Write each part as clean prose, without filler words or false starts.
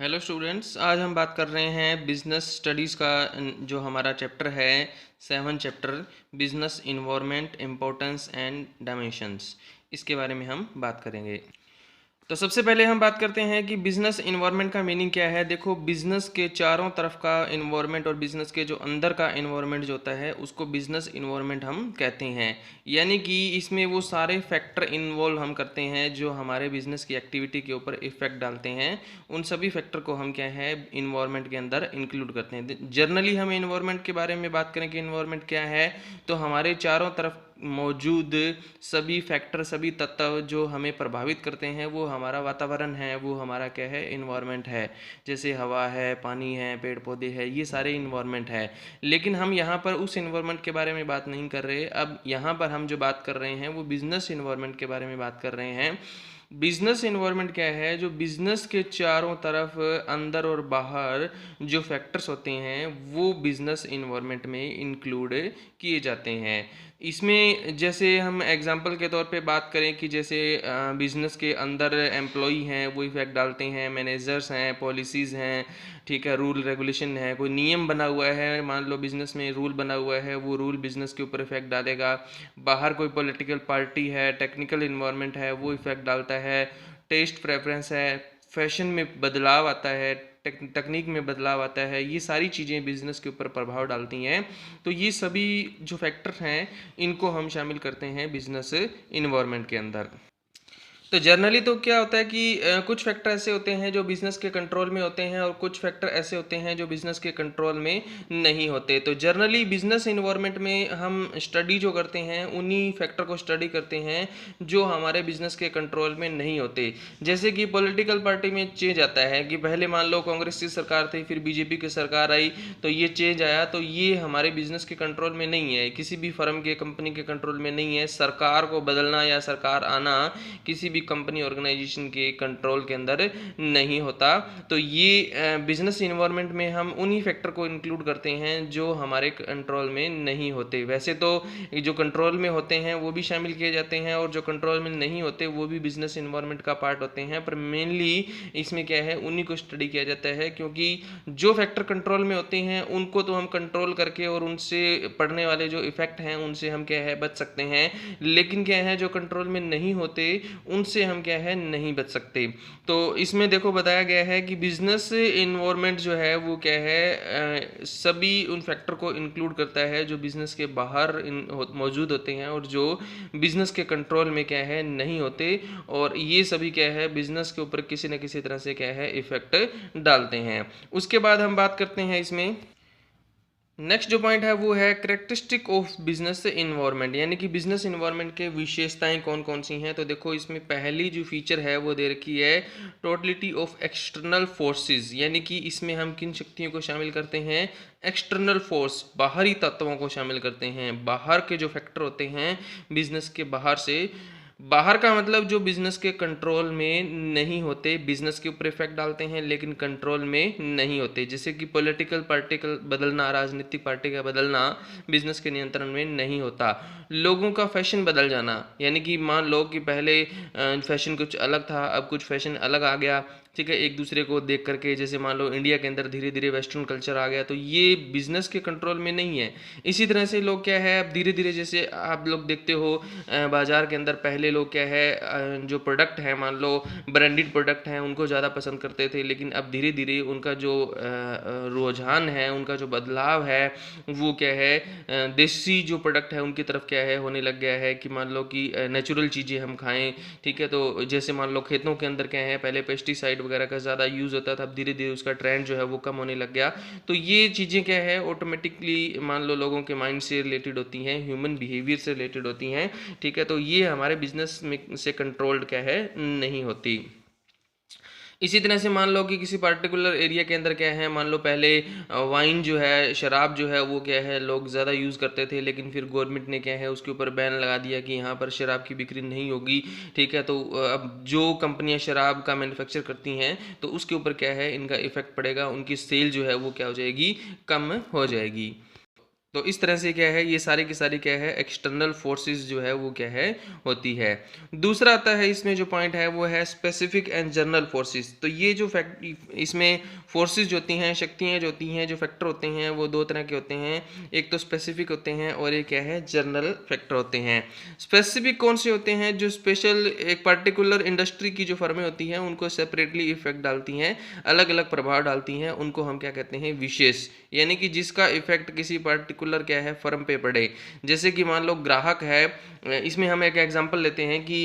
Hello students, आज हम बात कर रहे हैं बिजनेस स्टडीज़ का। जो हमारा चैप्टर है 7 chapter business environment importance and dimensions, इसके बारे में हम बात करेंगे। तो सबसे पहले हम बात करते हैं कि बिजनेस इन्वायरमेंट का मीनिंग क्या है। देखो, बिजनेस के चारों तरफ का इन्वायरमेंट और बिजनेस के जो अंदर का इन्वायरमेंट जो होता है उसको बिजनेस इन्वायरमेंट हम कहते हैं। यानी कि इसमें वो सारे फैक्टर इन्वॉल्व हम करते हैं जो हमारे बिजनेस की एक्टिविटी के ऊपर इफेक्ट डालते हैं। उन सभी फैक्टर को हम क्या है इन्वायरमेंट के अंदर इंक्लूड करते हैं। जनरली हम इन्वायरमेंट के बारे में बात करें कि इन्वायरमेंट क्या है, तो हमारे चारों तरफ मौजूद सभी फैक्टर, सभी तत्व जो हमें प्रभावित करते हैं वो हमारा वातावरण है, वो हमारा क्या है इन्वायरमेंट है। जैसे हवा है, पानी है, पेड़ पौधे है, ये सारे इन्वायरमेंट है। लेकिन हम यहाँ पर उस इन्वायरमेंट के बारे में बात नहीं कर रहे। अब यहाँ पर हम जो बात कर रहे हैं वो बिजनेस इन्वायरमेंट के बारे में बात कर रहे हैं। बिजनेस इन्वायरमेंट क्या है? जो बिजनेस के चारों तरफ अंदर और बाहर जो फैक्टर्स होते हैं वो बिजनेस इन्वायरमेंट में इंक्लूड किए जाते हैं। इसमें जैसे हम एग्जांपल के तौर पे बात करें कि जैसे बिजनेस के अंदर एम्प्लॉई हैं वो इफेक्ट डालते हैं, मैनेजर्स हैं, पॉलिसीज़ हैं, ठीक है, रूल रेगुलेशन है, कोई नियम बना हुआ है, मान लो बिजनेस में रूल बना हुआ है, वो रूल बिजनेस के ऊपर इफेक्ट डालेगा। बाहर कोई पॉलिटिकल पार्टी है, टेक्निकल इन्वायरमेंट है, वो इफेक्ट डालता है। टेस्ट प्रेफरेंस है, फैशन में बदलाव आता है, तकनीक में बदलाव आता है, ये सारी चीज़ें बिजनेस के ऊपर प्रभाव डालती हैं। तो ये सभी जो फैक्टर हैं इनको हम शामिल करते हैं बिजनेस इन्वायरमेंट के अंदर। तो जनरली तो क्या होता है कि कुछ फैक्टर ऐसे होते हैं जो बिजनेस के कंट्रोल में होते हैं और कुछ फैक्टर ऐसे होते हैं जो बिजनेस के कंट्रोल में नहीं होते। तो जनरली बिजनेस इन्वायरमेंट में हम स्टडी जो करते हैं उन्हीं फैक्टर को स्टडी करते हैं जो हमारे बिजनेस के कंट्रोल में नहीं होते। जैसे कि पॉलिटिकल पार्टी में चेंज आता है कि पहले मान लो कांग्रेस की सरकार थी, फिर बीजेपी की सरकार आई, तो ये चेंज आया, तो ये हमारे बिजनेस के कंट्रोल में नहीं है, किसी भी फर्म के, कंपनी के कंट्रोल में नहीं है। सरकार को बदलना या सरकार आना किसी भी कंपनी ऑर्गेनाइजेशन के कंट्रोल के अंदर नहीं होता। तो ये बिजनेस इन्वायरमेंट में हम उन्हीं फैक्टर को इंक्लूड करते हैं जो हमारे कंट्रोल में नहीं होते। वैसे तो जो कंट्रोल में होते हैं वो भी शामिल किए जाते हैं और जो कंट्रोल में नहीं होते वो भी बिजनेस इन्वायरमेंट का पार्ट होते हैं, पर मेनली इसमें क्या है उन्हीं को स्टडी किया जाता है, क्योंकि जो फैक्टर कंट्रोल में होते हैं उनको तो हम कंट्रोल करके और उनसे पड़ने वाले जो इफेक्ट हैं उनसे हम क्या है बच सकते हैं। लेकिन क्या है जो कंट्रोल में नहीं होते उनसे हम क्या है नहीं बच सकते। तो इसमें देखो बताया गया है कि बिजनेस इन्वायरमेंट जो है वो क्या है सभी उन फैक्टर को इंक्लूड करता है जो बिजनेस के बाहर मौजूद होते हैं और जो बिजनेस के कंट्रोल में क्या है नहीं होते, और ये सभी क्या है बिजनेस के ऊपर किसी न किसी तरह से क्या है इफेक्ट डालते हैं। उसके बाद हम बात करते हैं इसमें नेक्स्ट जो पॉइंट है वो है करेक्टरिस्टिक ऑफ बिजनेस इन्वायरमेंट, यानी कि बिजनेस इन्वायरमेंट के विशेषताएं कौन कौन सी हैं। तो देखो इसमें पहली जो फीचर है वो दे रखी है टोटलिटी ऑफ एक्सटर्नल फोर्सेस, यानी कि इसमें हम किन शक्तियों को शामिल करते हैं? एक्सटर्नल फोर्स, बाहरी तत्वों को शामिल करते हैं। बाहर के जो फैक्टर होते हैं बिजनेस के बाहर से, बाहर का मतलब जो बिजनेस के कंट्रोल में नहीं होते, बिजनेस के ऊपर इफेक्ट डालते हैं लेकिन कंट्रोल में नहीं होते। जैसे कि पॉलिटिकल पार्टी का बदलना, राजनीतिक पार्टी का बदलना बिजनेस के नियंत्रण में नहीं होता। लोगों का फैशन बदल जाना, यानी कि मान लो कि पहले फैशन कुछ अलग था, अब कुछ फैशन अलग आ गया, ठीक है, एक दूसरे को देख करके। जैसे मान लो इंडिया के अंदर धीरे धीरे वेस्टर्न कल्चर आ गया, तो ये बिजनेस के कंट्रोल में नहीं है। इसी तरह से लोग क्या है अब धीरे धीरे, जैसे आप लोग देखते हो बाजार के अंदर पहले लोग क्या है जो प्रोडक्ट है, मान लो ब्रांडेड प्रोडक्ट हैं, उनको ज़्यादा पसंद करते थे, लेकिन अब धीरे धीरे उनका जो रुझान है, उनका जो बदलाव है वो क्या है देसी जो प्रोडक्ट है उनकी तरफ क्या है होने लग गया है कि मान लो कि नेचुरल चीज़ें हम खाएं, ठीक है। तो जैसे मान लो खेतों के अंदर क्या है पहले पेस्टिसाइड वगैरह का ज़्यादा यूज़ होता था, अब धीरे धीरे उसका ट्रेंड जो है वो कम होने लग गया। तो ये चीज़ें क्या है ऑटोमेटिकली मान लो लोगों के माइंड से रिलेटेड होती हैं, ह्यूमन बिहेवियर से रिलेटेड होती हैं, ठीक है। तो ये हमारे बिजनेस में से कंट्रोल्ड क्या है नहीं होती। इसी तरह से मान लो कि किसी पर्टिकुलर एरिया के अंदर क्या है, मान लो पहले वाइन जो है, शराब जो है वो क्या है लोग ज़्यादा यूज़ करते थे, लेकिन फिर गवर्नमेंट ने क्या है उसके ऊपर बैन लगा दिया कि यहाँ पर शराब की बिक्री नहीं होगी, ठीक है। तो अब जो कंपनियाँ शराब का मैन्युफैक्चर करती हैं तो उसके ऊपर क्या है इनका इफेक्ट पड़ेगा, उनकी सेल जो है वो क्या हो जाएगी, कम हो जाएगी। तो इस तरह से क्या है, ये सारी की सारी क्या है, एक्सटर्नल फोर्सेस जो है वो क्या है, होती है। दूसरा आता है इसमें जो पॉइंट है वो है स्पेसिफिक एंड जनरल फोर्सेस। तो ये जो फैक्ट इसमें फोर्सेस जो होती हैं, शक्तियाँ जो होती हैं, जो फैक्टर होते हैं वो दो तरह के होते हैं। एक तो स्पेसिफिक होते हैं और एक क्या है, जनरल फैक्टर होते हैं। स्पेसिफिक कौन से होते हैं, जो स्पेशल एक पर्टिकुलर इंडस्ट्री की जो फर्में होती हैं उनको सेपरेटली इफेक्ट डालती हैं, अलग अलग प्रभाव डालती हैं, उनको हम क्या कहते हैं, विशेष, यानी कि जिसका इफेक्ट किसी पर्टिकुलर क्या है, फर्म पे पड़े। जैसे कि मान लो ग्राहक है, इसमें हम एक एग्जांपल लेते हैं कि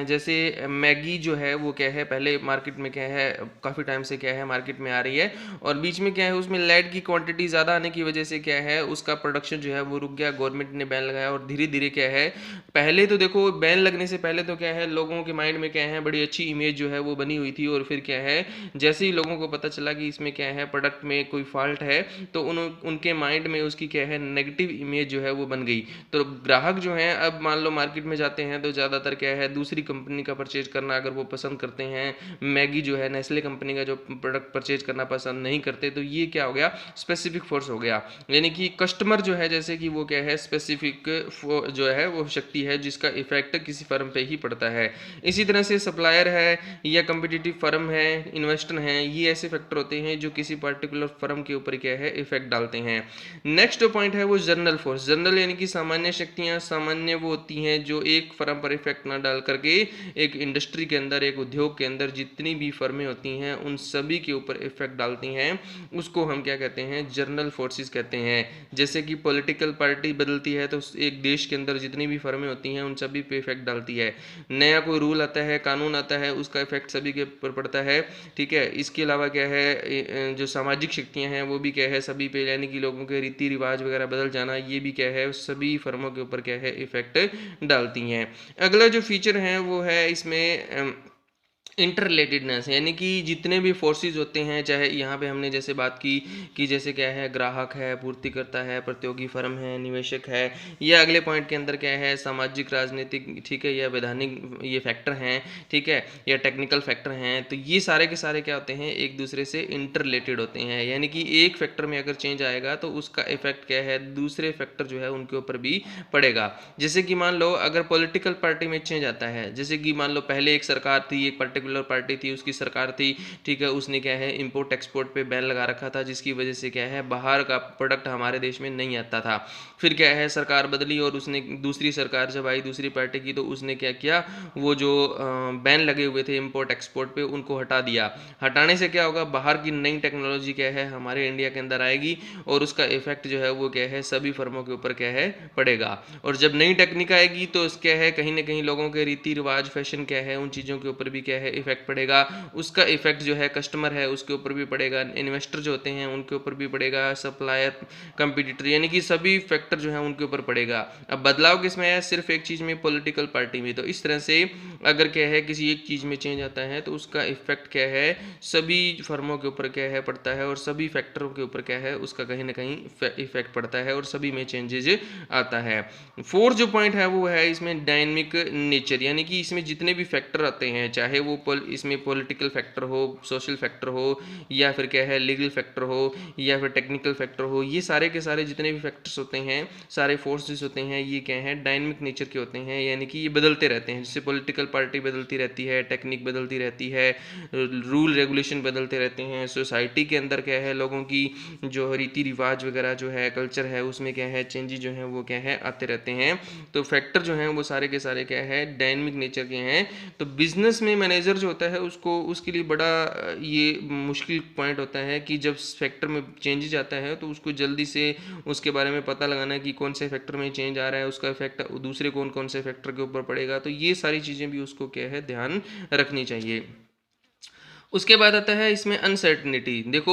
जैसे मैगी जो है वो क्या है, पहले मार्केट में क्या है, काफ़ी टाइम से क्या है मार्केट में आ रही है, और बीच में क्या है उसमें लेड की क्वांटिटी ज़्यादा आने की वजह से क्या है उसका प्रोडक्शन जो है वो रुक गया, गवर्नमेंट ने बैन लगाया, और धीरे धीरे क्या है, पहले तो देखो बैन लगने से पहले तो क्या है लोगों के माइंड में क्या है बड़ी अच्छी इमेज जो है वो बनी हुई थी, और फिर क्या है जैसे ही लोगों को पता चला कि इसमें क्या है प्रोडक्ट में कोई फॉल्ट है, तो उनके माइंड में उसकी क्या है नेगेटिव इमेज जो है वो बन गई। तो ग्राहक जो है अब मान लो मार्केट में जाते हैं तो ज़्यादातर क्या है दूसरी कंपनी का परचेज करना अगर वो पसंद करते हैं, मैगी जो है नेस्ले कंपनी का जो प्रोडक्ट परचेज करना पसंद नहीं करते, तो ये क्या हो गया, स्पेसिफिक फोर्स हो गया। यानी कि कस्टमर जो है जैसे कि वो क्या है स्पेसिफिक जो है वो शक्ति है जिसका इफेक्ट किसी फर्म पे ही पड़ता है। इसी तरह से सप्लायर है या कम्पिटिटिव फर्म है, इन्वेस्टर हैं, ये ऐसे फैक्टर होते हैं जो किसी पर्टिकुलर फर्म के ऊपर क्या है इफेक्ट डालते हैं। नेक्स्ट पॉइंट है वो जनरल फोर्स। जनरल यानी कि सामान्य शक्तियां, सामान्य वो होती हैं जो एक फर्म पर इफेक्ट ना डाल करके एक इंडस्ट्री के अंदर, एक उद्योग के अंदर जितनी भी फर्में होती हैं उन सभी के ऊपर इफेक्ट डालती हैं, उसको हम क्या कहते हैं, जनरल फोर्सेस कहते हैं। जैसे कि पॉलिटिकल पार्टी बदलती है तो एक देश के अंदर जितनी भी फर्में होती हैं उन सभी पे इफेक्ट डालती है। नया कोई रूल आता है, कानून आता है, उसका इफेक्ट सभी के ऊपर पड़ता है। ठीक है, इसके अलावा क्या है जो सामाजिक शक्तियां हैं वो भी क्या है सभी पे, यानी कि लोगों के रीति रिवाज वगैरह बदल जाना, ये भी क्या है सभी फर्मों के ऊपर क्या है इफेक्ट डालती हैं। अगला जो फीचर है वो है इसमें इंटर रिलेटेडनेस, यानी कि जितने भी फोर्सेस होते हैं, चाहे यहाँ पे हमने जैसे बात की कि जैसे क्या है ग्राहक है, पूर्तिकर्ता है, प्रतियोगी फर्म है, निवेशक है, या अगले पॉइंट के अंदर क्या है सामाजिक राजनीतिक, ठीक है, या वैधानिक ये फैक्टर हैं, ठीक है, या टेक्निकल फैक्टर हैं, तो ये सारे के सारे क्या होते हैं एक दूसरे से इंटर रिलेटेड होते हैं। यानी कि एक फैक्टर में अगर चेंज आएगा तो उसका इफेक्ट क्या है दूसरे फैक्टर जो है उनके ऊपर भी पड़ेगा। जैसे कि मान लो अगर पॉलिटिकल पार्टी में चेंज आता है, जैसे कि मान लो पहले एक सरकार थी, एक पर्टिकुलर पार्टी थी, उसकी सरकार थी, ठीक है, उसने क्या है इंपोर्ट एक्सपोर्ट पे बैन लगा रखा था, जिसकी वजह से क्या है बाहर का प्रोडक्ट हमारे देश में नहीं आता था। फिर क्या है सरकार बदली और उसने दूसरी सरकार जब आई दूसरी पार्टी की, तो उसने क्या किया, वो जो बैन लगे हुए थे इंपोर्ट एक्सपोर्ट पे उनको हटा दिया। हटाने से क्या होगा, बाहर की नई टेक्नोलॉजी क्या है हमारे इंडिया के अंदर आएगी, और उसका इफेक्ट जो है वो क्या है सभी फर्मों के ऊपर क्या है पड़ेगा। और जब नई टेक्निक आएगी तो क्या है कहीं ना कहीं लोगों के रीति रिवाज, फैशन क्या है, उन चीज़ों के ऊपर भी क्या है इफेक्ट पड़ेगा। उसका इफेक्ट जो है कस्टमर है उसके ऊपर भी पड़ेगा, इन्वेस्टर जो होते हैं उनके ऊपर भी पड़ेगा, सप्लायर, कंपटीटर, यानी कि सभी फैक्टर जो है उनके ऊपर पड़ेगा। अब बदलाव किसमें है, सिर्फ एक चीज़ में, पॉलिटिकल पार्टी में। तो इस तरह से अगर क्या है किसी एक चीज़ में चेंज आता है तो उसका इफेक्ट क्या है सभी फर्मों के ऊपर क्या है पड़ता है, और सभी फैक्टरों के ऊपर क्या है उसका कहीं ना कहीं इफेक्ट पड़ता है, और सभी में चेंजेज आता है। फोर्थ जो पॉइंट है वो है इसमें डायनेमिक नेचर, यानी कि इसमें जितने भी फैक्टर आते हैं, चाहे वो इसमें पॉलिटिकल फैक्टर हो, सोशल फैक्टर हो, या फिर क्या है लीगल फैक्टर हो, या फिर टेक्निकल फैक्टर हो, ये सारे के सारे जितने भी फैक्टर्स होते हैं, सारे फोर्सेस होते हैं, ये क्या है डायनेमिक नेचर के होते हैं, यानी कि ये बदलते रहते हैं। जैसे पॉलिटिकल पार्टी बदलती रहती है, टेक्निक बदलती रहती है, रूल रेगुलेशन बदलते रहते हैं, सोसाइटी के अंदर क्या है लोगों की जो रीति रिवाज वगैरह जो है कल्चर है उसमें क्या है चेंजेस जो है वो क्या है आते रहते हैं। तो फैक्टर जो हैं वो सारे के सारे क्या है डायनेमिक नेचर के हैं। तो बिजनेस में मैनेजर जो होता है उसको उसके लिए बड़ा ये मुश्किल पॉइंट होता है कि जब फैक्टर में चेंजेस आता है तो उसको जल्दी से उसके बारे में पता लगाना कि कौन से फैक्टर में चेंज आ रहा है, उसका इफेक्ट दूसरे कौन कौन से फैक्टर के ऊपर पड़ेगा। तो ये सारी चीज़ें भी उसको क्या है ध्यान रखनी चाहिए। उसके बाद आता है इसमें अनसर्टनिटी। देखो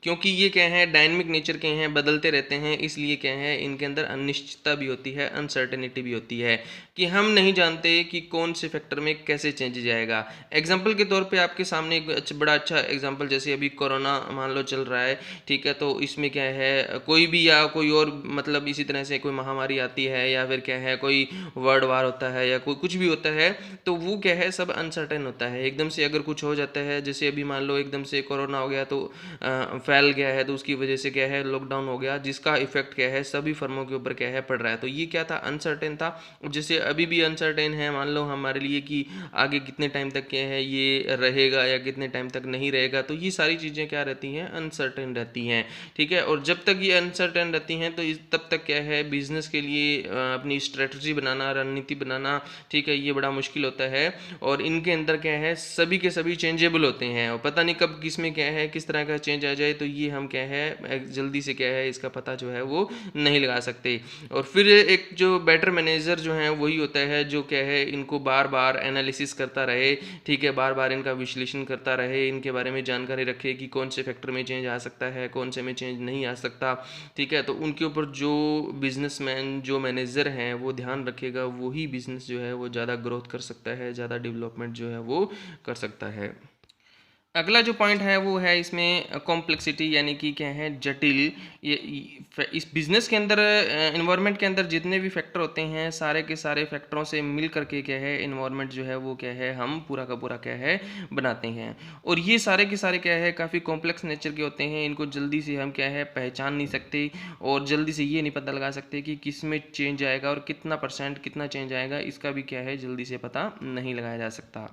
क्योंकि ये क्या है डायनेमिक नेचर के हैं, बदलते रहते हैं, इसलिए क्या है इनके अंदर अनिश्चितता भी होती है, अनसर्टनिटी भी होती है कि हम नहीं जानते कि कौन से फैक्टर में कैसे चेंज जाएगा। एग्जाम्पल के तौर पे आपके सामने एक बड़ा अच्छा एग्जाम्पल, जैसे अभी कोरोना मान लो चल रहा है, ठीक है, तो इसमें क्या है कोई भी या कोई और मतलब इसी तरह से कोई महामारी आती है, या फिर क्या है कोई वर्ल्ड वार होता है, या कोई कुछ भी होता है, तो वो क्या है सब अनसर्टेन होता है। एकदम से अगर कुछ हो जाता है, जैसे अभी मान लो एकदम से कोरोना हो गया तो फैल गया है, तो उसकी वजह से क्या है लॉकडाउन हो गया, जिसका इफेक्ट क्या है सभी फर्मों के ऊपर क्या है पड़ रहा है। तो ये क्या था, अनसर्टेन था। जैसे अभी भी अनसर्टेन है मान लो हमारे लिए कि आगे कितने टाइम तक क्या है ये रहेगा या कितने टाइम तक नहीं रहेगा, तो ये सारी चीज़ें क्या रहती हैं, अनसर्टेन रहती हैं। ठीक है, और जब तक ये अनसर्टेन रहती हैं तो तब तक क्या है बिजनेस के लिए अपनी स्ट्रेटजी बनाना, रणनीति बनाना, ठीक है, ये बड़ा मुश्किल होता है। और इनके अंदर क्या है सभी के सभी चेंजेबल होते हैं और पता नहीं कब किस में क्या है किस तरह का चेंज आ जाए, तो ये हम क्या है जल्दी से क्या है इसका पता जो है वो नहीं लगा सकते। और फिर एक जो बेटर मैनेजर जो है वही होता है जो क्या है इनको बार बार एनालिसिस करता रहे, ठीक है, बार बार इनका विश्लेषण करता रहे, इनके बारे में जानकारी रखे कि कौन से फैक्टर में चेंज आ सकता है, कौन से में चेंज नहीं आ सकता। ठीक है, तो उनके ऊपर जो बिजनेसमैन जो मैनेजर हैं वो ध्यान रखेगा, वही बिजनेस जो है वो ज़्यादा ग्रोथ कर सकता है, ज़्यादा डेवलपमेंट जो है वो कर सकता है। अगला जो पॉइंट है वो है इसमें कॉम्प्लेक्सिटी, यानी कि क्या है जटिल। इस बिजनेस के अंदर इन्वायरमेंट के अंदर जितने भी फैक्टर होते हैं सारे के सारे फैक्टरों से मिल करके क्या है इन्वायरमेंट जो है वो क्या है हम पूरा का पूरा क्या है बनाते हैं। और ये सारे के सारे क्या है काफ़ी कॉम्प्लेक्स नेचर के होते हैं, इनको जल्दी से हम क्या है पहचान नहीं सकते और जल्दी से ये नहीं पता लगा सकते कि किस में चेंज आएगा और कितना परसेंट कितना चेंज आएगा, इसका भी क्या है जल्दी से पता नहीं लगाया जा सकता।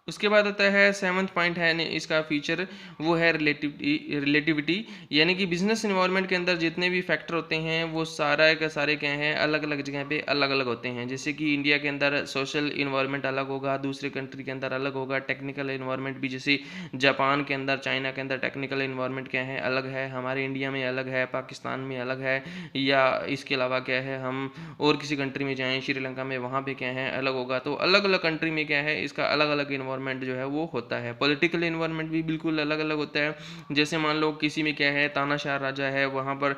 उसके बाद आता है सेवन्थ पॉइंट है इसका फीचर, वो है रिलेटिविटी। यानी कि बिजनेस इन्वायरमेंट के अंदर जितने भी फैक्टर होते हैं वो सारा का सारे क्या हैं अलग अलग जगह पे अलग अलग होते हैं। जैसे कि इंडिया के अंदर सोशल इन्वायरमेंट अलग होगा, दूसरे कंट्री के अंदर अलग होगा, टेक्निकल इन्वायरमेंट भी जैसे जापान के अंदर चाइना के अंदर टेक्निकल इन्वायरमेंट क्या है अलग है, हमारे इंडिया में अलग है, पाकिस्तान में अलग है, या इसके अलावा क्या है हम और किसी कंट्री में जाएँ श्रीलंका में वहाँ पे क्या है अलग होगा। तो अलग अलग कंट्री में क्या है इसका अलग अलग इन्वायरमेंट जो है वो होता है। पॉलिटिकल इन्वायरमेंट भी बिल्कुल अलग अलग होता है। जैसे मान लो किसी में क्या है तानाशाह राजा है, वहाँ पर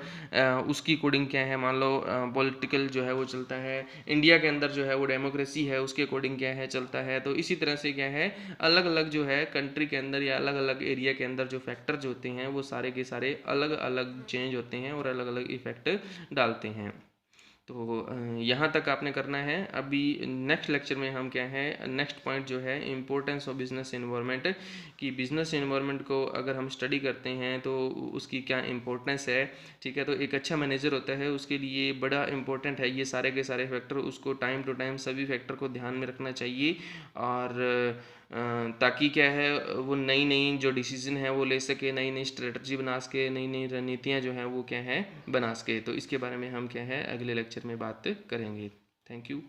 उसकी कोडिंग क्या है मान लो पॉलिटिकल जो है वो चलता है, इंडिया के अंदर जो है वो डेमोक्रेसी है उसके अकॉर्डिंग क्या है चलता है। तो इसी तरह से क्या है अलग अलग जो है कंट्री के अंदर या अलग अलग एरिया के अंदर जो फैक्टर्स होते हैं वो सारे के सारे अलग अलग चेंज होते हैं और अलग अलग इफेक्ट डालते हैं। तो यहाँ तक आपने करना है। अभी नेक्स्ट लेक्चर में हम क्या है नेक्स्ट पॉइंट जो है इम्पोर्टेंस ऑफ बिजनेस एनवायरनमेंट, कि बिजनेस एनवायरनमेंट को अगर हम स्टडी करते हैं तो उसकी क्या इम्पोर्टेंस है। ठीक है, तो एक अच्छा मैनेजर होता है उसके लिए बड़ा इंपॉर्टेंट है ये सारे के सारे फैक्टर, उसको टाइम टू टाइम सभी फैक्टर को ध्यान में रखना चाहिए। और ताकि क्या है वो नई नई जो डिसीजन है वो ले सके, नई नई स्ट्रेटजी बना सके, नई नई रणनीतियाँ जो हैं वो क्या है बना सके। तो इसके बारे में हम क्या है अगले लेक्चर में बात करेंगे। Thank you.